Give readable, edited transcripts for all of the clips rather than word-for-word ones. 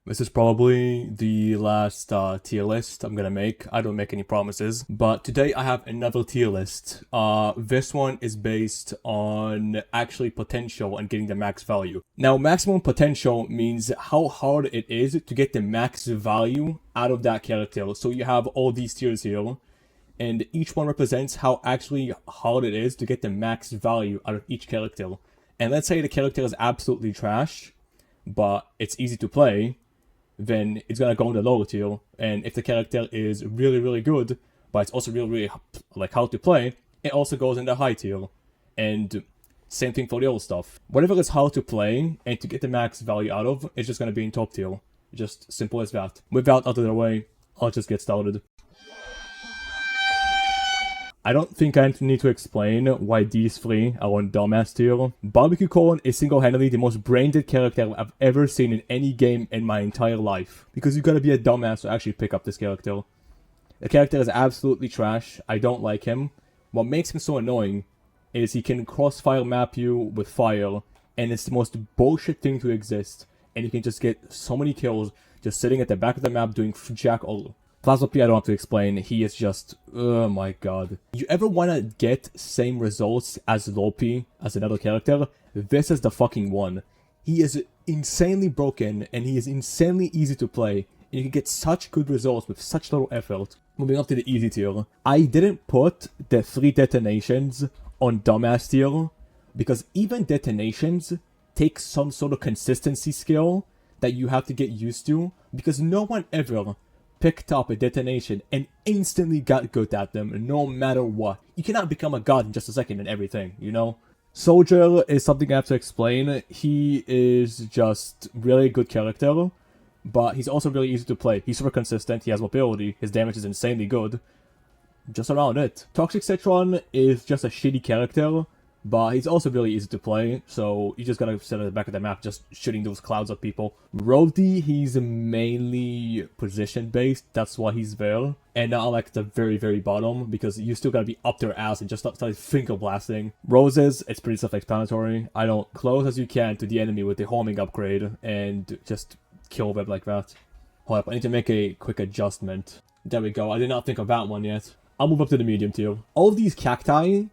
This is probably the last tier list I'm gonna make. I don't make any promises, but today I have another tier list. This one is based on actually potential and getting the max value. Now, maximum potential means how hard it is to get the max value out of that character. So you have all these tiers here, and each one represents how actually hard it is to get the max value out of each character. And let's say the character is absolutely trash, but it's easy to play, then it's gonna go in the lower tier. And if the character is really, really good, but it's also really, really like hard to play, it also goes in the high tier. And same thing for the other stuff. Whatever is hard to play and to get the max value out of, it's just gonna be in top tier. Just simple as that. With that out of the way, I'll just get started. I don't think I need to explain why these three are on dumbass tier. Barbecue Corn is single-handedly the most brain-dead character I've ever seen in any game in my entire life. Because you gotta be a dumbass to actually pick up this character. The character is absolutely trash. I don't like him. What makes him so annoying is he can crossfire map you with fire, and it's the most bullshit thing to exist. And you can just get so many kills just sitting at the back of the map doing jack all. Plasma P, I don't have to explain, he is just, oh my god. You ever wanna get same results as Lopi, as another character? This is the fucking one. He is insanely broken, and he is insanely easy to play, and you can get such good results with such little effort. Moving up to the easy tier. I didn't put the 3 detonations on dumbass tier, because even detonations take some sort of consistency skill that you have to get used to, because no one ever picked up a detonation and instantly got good at them no matter what. You cannot become a god in just a second and everything, you know? Soldier is something I have to explain. He is just really good character, but he's also really easy to play. He's super consistent, he has mobility, his damage is insanely good. Just around it. Toxic Citron is just a shitty character, but he's also really easy to play, so you just gotta sit at the back of the map just shooting those clouds at people. Rody, he's mainly position-based, that's why he's there. And not like the very, very bottom, because you still gotta be up their ass and just start finger blasting. Roses, it's pretty self-explanatory. I don't close as you can to the enemy with the homing upgrade, and just kill them like that. Hold up, I need to make a quick adjustment. There we go, I did not think of that one yet. I'll move up to the medium tier. All of these cacti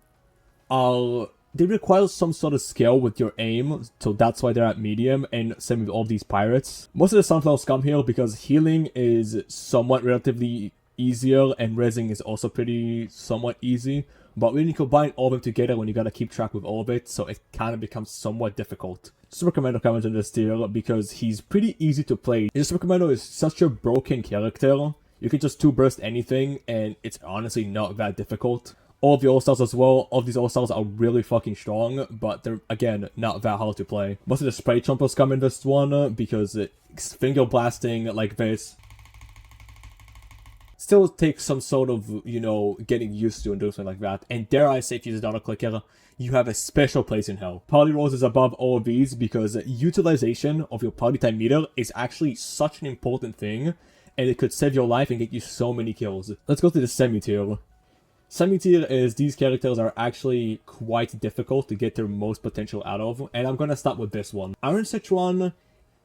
they require some sort of skill with your aim, so that's why they're at medium, and same with all these pirates. Most of the sunflowers come here because healing is somewhat relatively easier, and rezzing is also pretty somewhat easy. But when you combine all of them together, when you gotta keep track with all of it, so it kind of becomes somewhat difficult. Super Commando comes in this tier because he's pretty easy to play. Super Commando is such a broken character. You can just 2-burst anything, and it's honestly not that difficult. All of the All-Stars as well, all of these All-Stars are really fucking strong, but they're, again, not that hard to play. Most of the Spray Chompers come in this one, because it's finger blasting like this still takes some sort of, you know, getting used to and doing something like that. And dare I say, if you use a data clicker, you have a special place in hell. Party Rolls is above all of these, because utilization of your party time meter is actually such an important thing, and it could save your life and get you so many kills. Let's go to the semi-tier. Semi-tier is these characters are actually quite difficult to get their most potential out of, and I'm gonna start with this one. Iron Citron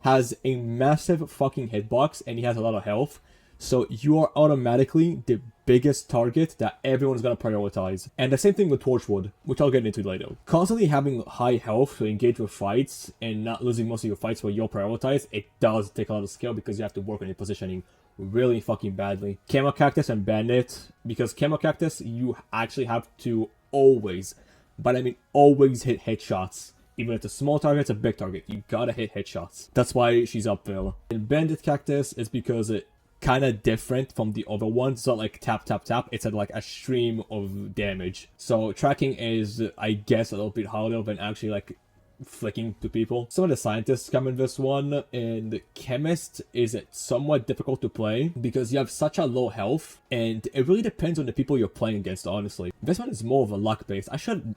has a massive fucking hitbox, and he has a lot of health, so you are automatically the biggest target that everyone's gonna prioritize. And the same thing with Torchwood, which I'll get into later. Constantly having high health to engage with fights, and not losing most of your fights where you're prioritized, it does take a lot of skill because you have to work on your positioning really fucking badly. Camo Cactus and Bandit, because Camo Cactus, you actually have to always, but I mean always hit headshots. Even if it's a small target, it's a big target, you gotta hit headshots. That's why she's up there. And Bandit Cactus is because it kind of different from the other ones. It's not like tap, tap, tap, it's like a stream of damage. So tracking is, I guess, a little bit harder than actually like flicking to people. Some of the scientists come in this one, and chemist is somewhat difficult to play because you have such a low health, and it really depends on the people you're playing against, honestly. This one is more of a luck based. I should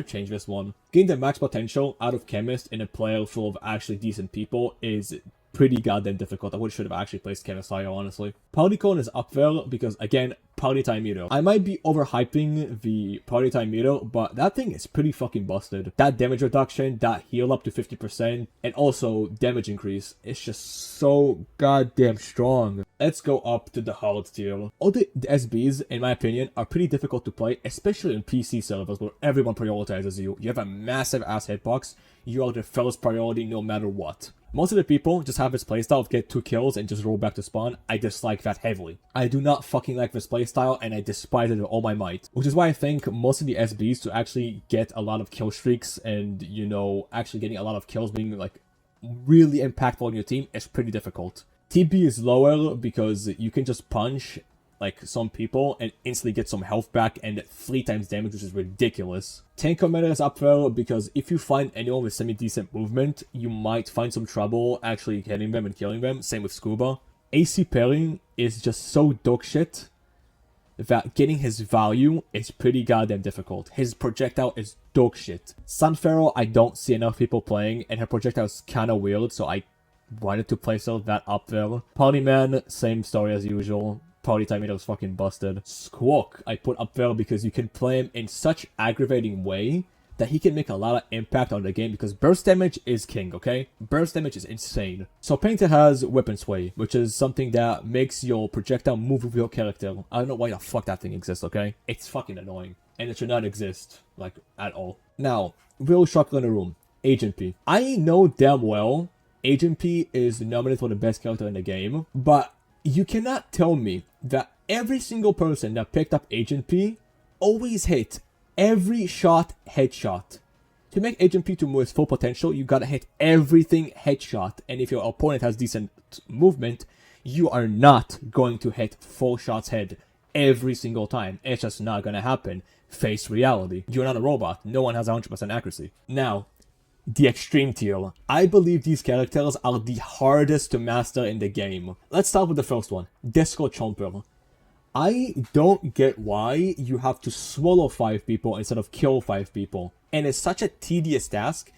change this one. Getting the max potential out of chemist in a player full of actually decent people is pretty goddamn difficult. I should have actually placed chemist higher, honestly. Polycone is up there because, again, party time meter. I might be overhyping the party time meter, but that thing is pretty fucking busted. That damage reduction, that heal up to 50%, and also damage increase, it's just so goddamn strong. Let's go up to the hard tier. All the SBs, in my opinion, are pretty difficult to play, especially in PC servers where everyone prioritizes you. You have a massive ass hitbox, you are the first priority no matter what. Most of the people just have this playstyle of get 2 kills and just roll back to spawn. I dislike that heavily. I do not fucking like this playstyle and I despise it with all my might. Which is why I think most of the SBs to actually get a lot of kill streaks and, you know, actually getting a lot of kills being like really impactful on your team is pretty difficult. TB is lower because you can just punch like some people and instantly get some health back and 3 times damage, which is ridiculous. Tank commander is up there because if you find anyone with semi-decent movement, you might find some trouble actually hitting them and killing them. Same with scuba. AC parrying is just so dog shit that getting his value is pretty goddamn difficult. His projectile is dog shit. Sunpharaoh, I don't see enough people playing, and her projectile is kinda weird, so I wanted to place that up there. Partyman, same story as usual. Party time meter was fucking busted. Squawk, I put up there because you can play him in such aggravating way that he can make a lot of impact on the game because burst damage is king, okay? Burst damage is insane. So Painter has weapon sway, which is something that makes your projectile move with your character. I don't know why the fuck that thing exists, okay? It's fucking annoying. And it should not exist, like, at all. Now, real shocker in the room. Agent P. I know damn well Agent P is nominated for the best character in the game, but you cannot tell me that every single person that picked up Agent P always hit every shot headshot. To make Agent P to his full potential, you gotta hit everything headshot, and if your opponent has decent movement, you are not going to hit 4 shots head every single time. It's just not gonna happen. Face reality. You're not a robot. No one has 100% accuracy. Now, the extreme tier. I believe these characters are the hardest to master in the game. Let's start with the first one, Disco Chomper. I don't get why you have to swallow 5 people instead of kill 5 people. And it's such a tedious task.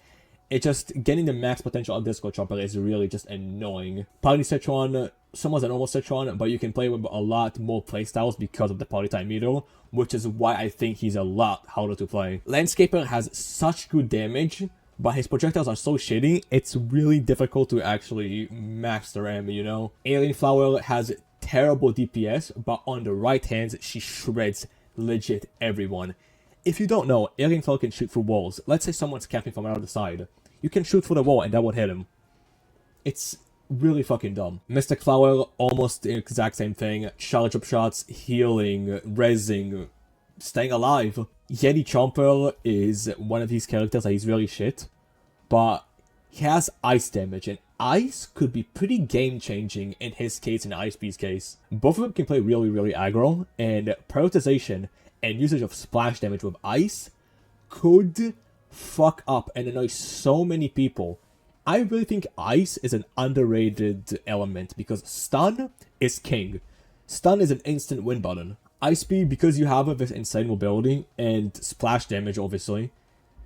It just, getting the max potential of Disco Chomper is really just annoying. Party Citron, someone's a normal Citron, but you can play with a lot more playstyles because of the party time meter, which is why I think he's a lot harder to play. Landscaper has such good damage, but his projectiles are so shitty, it's really difficult to actually master him, you know? Alien Flower has terrible DPS, but on the right hands, she shreds legit everyone. If you don't know, Alien Flower can shoot through walls. Let's say someone's camping from another side. You can shoot through the wall and that would hit him. It's really fucking dumb. Mystic Flower, almost the exact same thing. Charge up shots, healing, rezzing, staying alive. Yeti Chomper is one of these characters that he's really shit, but he has ice damage, and ice could be pretty game-changing in his case and Ice Beast's case. Both of them can play really, really aggro, and prioritization and usage of splash damage with ice could fuck up and annoy so many people. I really think ice is an underrated element because stun is king. Stun is an instant win button. Ice Speed, because you have this insane mobility and splash damage, obviously.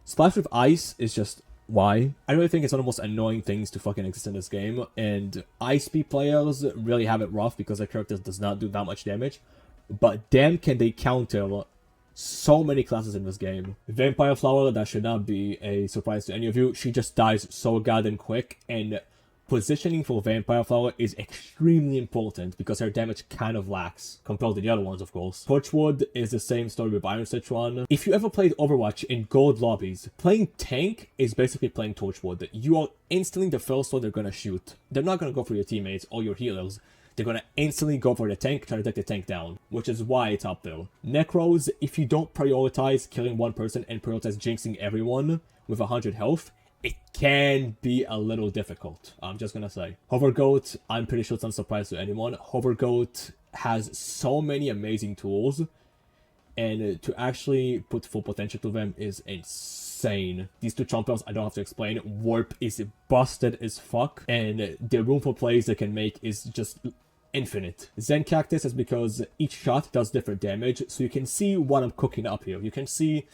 Splash with ice is just why. I really think it's one of the most annoying things to fucking exist in this game, and Ice Speed players really have it rough because their characters does not do that much damage, but damn can they counter so many classes in this game. Vampire Flower, that should not be a surprise to any of you. She just dies so goddamn quick, and positioning for Vampire Flower is extremely important because her damage kind of lacks compared to the other ones, of course. Torchwood is the same story with Iron Citron. If you ever played Overwatch in gold lobbies, playing tank is basically playing Torchwood. You are instantly the first one they're gonna shoot. They're not gonna go for your teammates or your healers. They're gonna instantly go for the tank, try to take the tank down, which is why it's up there. Necros, if you don't prioritize killing one person and prioritize jinxing everyone with 100 health, it can be a little difficult, I'm just gonna say. Hovergoat, I'm pretty sure it's not a surprise to anyone. Hovergoat has so many amazing tools, and to actually put full potential to them is insane. These two chompers, I don't have to explain. Warp is busted as fuck, and the room for plays they can make is just infinite. Zen Cactus is because each shot does different damage, so you can see what I'm cooking up here. You can see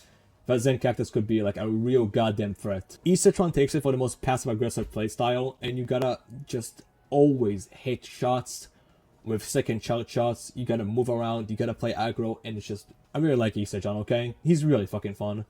that Zen Cactus could be like a real goddamn threat. E-Citron takes it for the most passive-aggressive playstyle, and you gotta just always hit shots with second charge shots. You gotta move around, you gotta play aggro, and it's just, I really like Isejan, okay? He's really fucking fun,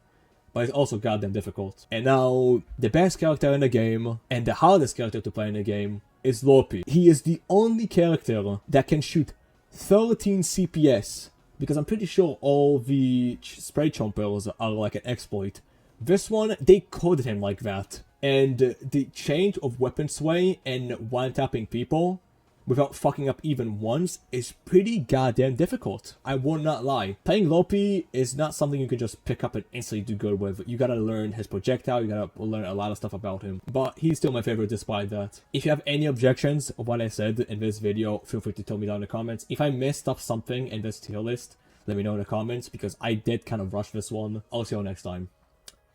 but it's also goddamn difficult. And now, the best character in the game, and the hardest character to play in the game, is Lopi. He is the only character that can shoot 13 CPS, because I'm pretty sure all the spray chompers are like an exploit. This one, they coded him like that. And the change of weapon sway and one-tapping people without fucking up even once is pretty goddamn difficult. I will not lie. Playing Lopi is not something you can just pick up and instantly do good with. You gotta learn his projectile, you gotta learn a lot of stuff about him. But he's still my favorite despite that. If you have any objections of what I said in this video, feel free to tell me down in the comments. If I messed up something in this tier list, let me know in the comments, because I did kind of rush this one. I'll see you all next time.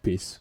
Peace.